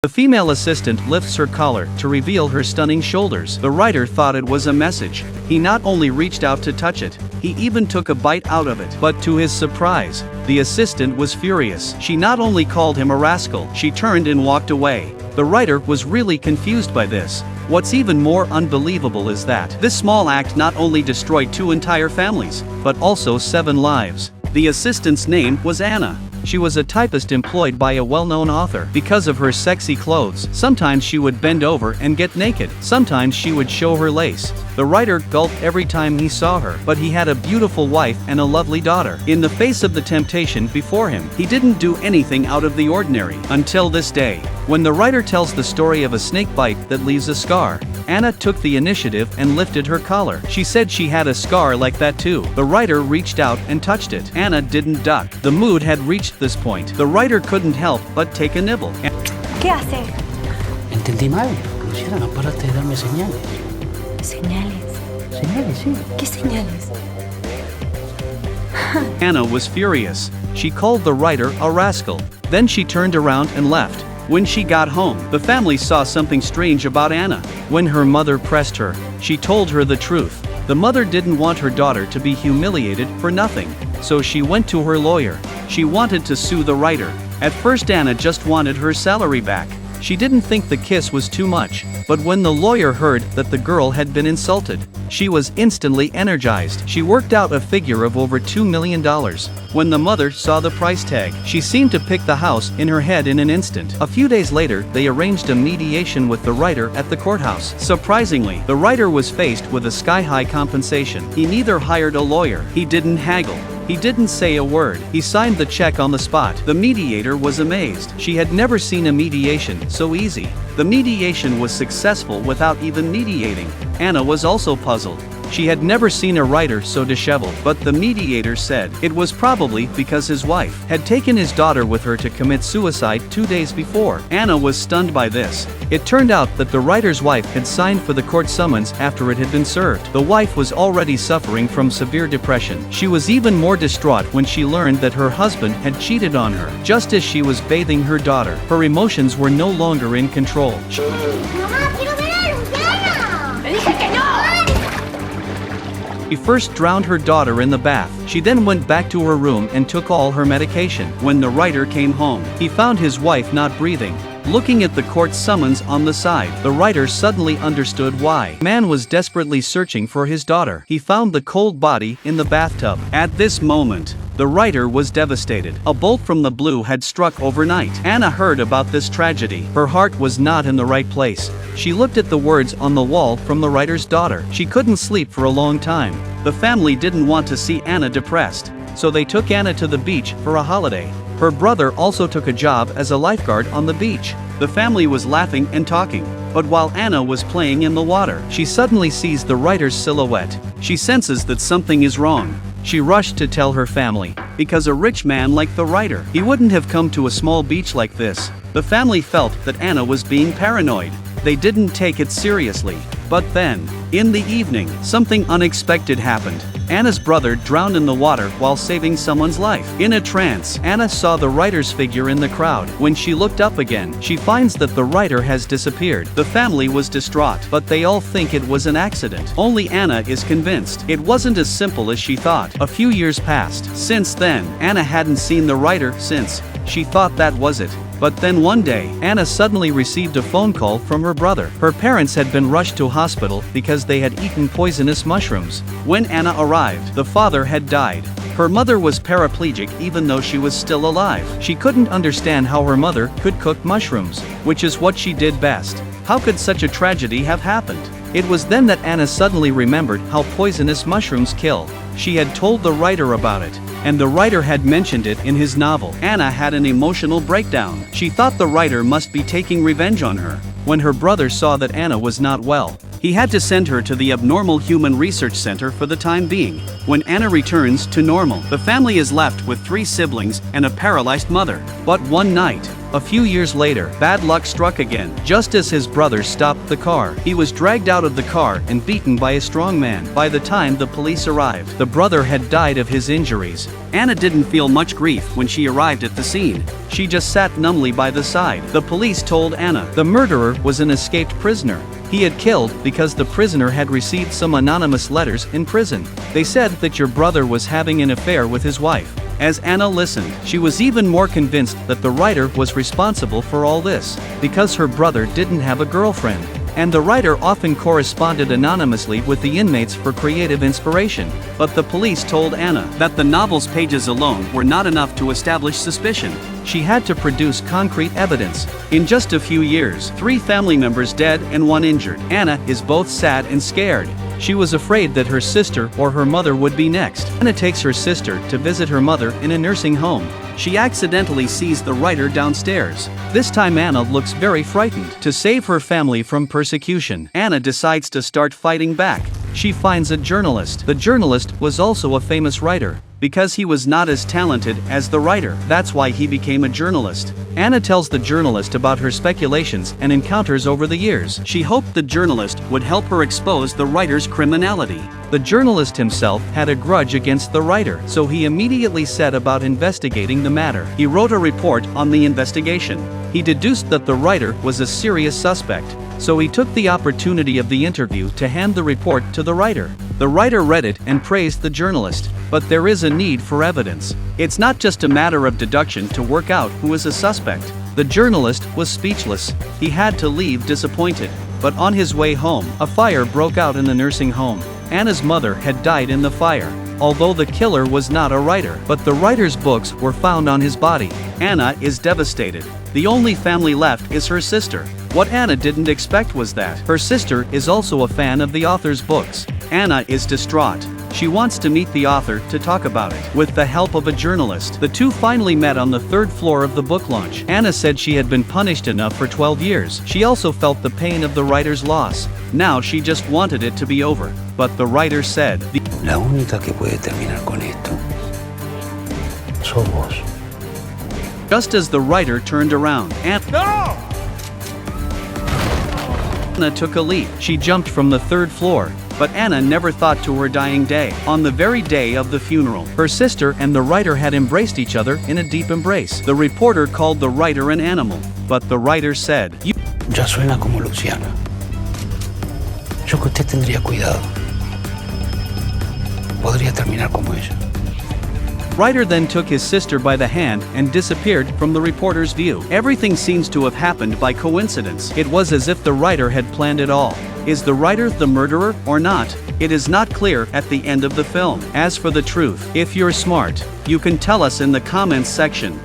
The female assistant lifts her collar to reveal her stunning shoulders. The writer thought it was a message. He not only reached out to touch it, he even took a bite out of it. But to his surprise, the assistant was furious. She not only called him a rascal, she turned and walked away. The writer was really confused by this. What's even more unbelievable is that this small act not only destroyed 2 entire families, but also 7 lives. The assistant's name was Anna. She was a typist employed by a well-known author. Because of her sexy clothes, sometimes she would bend over and get naked. Sometimes she would show her lace. The writer gulped every time he saw her, but he had a beautiful wife and a lovely daughter. In the face of the temptation before him, he didn't do anything out of the ordinary. Until this day, when the writer tells the story of a snake bite that leaves a scar, Anna took the initiative and lifted her collar. She said she had a scar like that too. The writer reached out and touched it. Anna didn't duck. The mood had reached this point. The writer couldn't help but take a nibble. ¿Qué hace? Entendí mal. Luciana, no paraste de darme señales. Señales. Señales, sí. ¿Qué señales? Anna was furious. She called the writer a rascal. Then she turned around and left. When she got home, the family saw something strange about Anna. When her mother pressed her, she told her the truth. The mother didn't want her daughter to be humiliated for nothing, so she went to her lawyer. She wanted to sue the writer. At first Anna just wanted her salary back. She didn't think the kiss was too much, but when the lawyer heard that the girl had been insulted, she was instantly energized. She worked out a figure of over $2 million. When the mother saw the price tag, she seemed to pick the house in her head in an instant. A few days later, they arranged a mediation with the writer at the courthouse. Surprisingly, the writer was faced with a sky-high compensation. He neither hired a lawyer, he didn't haggle, he didn't say a word. He signed the check on the spot. The mediator was amazed. She had never seen a mediation so easy. The mediation was successful without even mediating. Anna was also puzzled. She had never seen a writer so disheveled, but the mediator said it was probably because his wife had taken his daughter with her to commit suicide 2 days before. Anna was stunned by this. It turned out that the writer's wife had signed for the court summons after it had been served. The wife was already suffering from severe depression. She was even more distraught when she learned that her husband had cheated on her. Just as she was bathing her daughter, her emotions were no longer in control. Mamá, quiero ver a Luciana. ¡Le dije que no! She first drowned her daughter in the bath. She then went back to her room and took all her medication. When the writer came home, he found his wife not breathing. Looking at the court summons on the side, the writer suddenly understood why. Man was desperately searching for his daughter. He found the cold body in the bathtub. At this moment, the writer was devastated. A bolt from the blue had struck overnight. Anna heard about this tragedy. Her heart was not in the right place. She looked at the words on the wall from the writer's daughter. She couldn't sleep for a long time. The family didn't want to see Anna depressed, so they took Anna to the beach for a holiday. Her brother also took a job as a lifeguard on the beach. The family was laughing and talking, but while Anna was playing in the water, she suddenly sees the writer's silhouette. She senses that something is wrong. She rushed to tell her family, because a rich man like the writer, he wouldn't have come to a small beach like this. The family felt that Anna was being paranoid. They didn't take it seriously. But then, in the evening, something unexpected happened. Anna's brother drowned in the water while saving someone's life. In a trance, Anna saw the writer's figure in the crowd. When she looked up again, she finds that the writer has disappeared. The family was distraught, but they all think it was an accident. Only Anna is convinced it wasn't as simple as she thought. A few years passed. Since then, Anna hadn't seen the writer since. She thought that was it. But then one day, Anna suddenly received a phone call from her brother. Her parents had been rushed to hospital because they had eaten poisonous mushrooms. When Anna arrived, the father had died. Her mother was paraplegic even though she was still alive. She couldn't understand how her mother could cook mushrooms, which is what she did best. How could such a tragedy have happened? It was then that Anna suddenly remembered how poisonous mushrooms kill. She had told the writer about it, and the writer had mentioned it in his novel. Anna had an emotional breakdown. She thought the writer must be taking revenge on her. When her brother saw that Anna was not well, he had to send her to the Abnormal Human Research Center for the time being. When Anna returns to normal, the family is left with 3 siblings and a paralyzed mother. But one night, A few years later, bad luck struck again. Just as his brother stopped the car, he was dragged out of the car and beaten by a strong man. By the time the police arrived, the brother had died of his injuries. Anna didn't feel much grief when she arrived at the scene. She just sat numbly by the side. The police told Anna the murderer was an escaped prisoner. He had killed because the prisoner had received some anonymous letters in prison. They said that your brother was having an affair with his wife. As Anna listened, she was even more convinced that the writer was responsible for all this, because her brother didn't have a girlfriend. And the writer often corresponded anonymously with the inmates for creative inspiration. But the police told Anna that the novel's pages alone were not enough to establish suspicion. She had to produce concrete evidence. In just a few years, 3 family members dead and 1 injured. Anna is both sad and scared. She was afraid that her sister or her mother would be next. Anna takes her sister to visit her mother in a nursing home. She accidentally sees the writer downstairs. This time Anna looks very frightened. To save her family from persecution, Anna decides to start fighting back. She finds a journalist. The journalist was also a famous writer. Because he was not as talented as the writer, that's why he became a journalist. Anna tells the journalist about her speculations and encounters over the years. She hoped the journalist would help her expose the writer's criminality. The journalist himself had a grudge against the writer, so he immediately set about investigating the matter. He wrote a report on the investigation. He deduced that the writer was a serious suspect, so he took the opportunity of the interview to hand the report to the writer. The writer read it and praised the journalist. But there is a need for evidence. It's not just a matter of deduction to work out who is a suspect. The journalist was speechless. He had to leave disappointed. But on his way home, a fire broke out in the nursing home. Anna's mother had died in the fire. Although the killer was not a writer, but the writer's books were found on his body. Anna is devastated. The only family left is her sister. What Anna didn't expect was that her sister is also a fan of the author's books. Anna is distraught. She wants to meet the author to talk about it. With the help of a journalist, the two finally met on the 3rd floor of the book launch. Anna said she had been punished enough for 12 years. She also felt the pain of the writer's loss. Now she just wanted it to be over. But the writer said, La única que puede terminar con esto sos vos. Just as the writer turned around, Anna took a leap. She jumped from the 3rd floor. But Anna never thought to her dying day. On the very day of the funeral, her sister and the writer had embraced each other in a deep embrace. The reporter called the writer an animal, but the writer said, Ya suena como Luciana. Yo que usted tendría cuidado. Podría terminar como ella. Writer then took his sister by the hand and disappeared from the reporter's view. Everything seems to have happened by coincidence. It was as if the writer had planned it all. Is the writer the murderer or not? It is not clear at the end of the film. As for the truth, if you're smart, you can tell us in the comments section.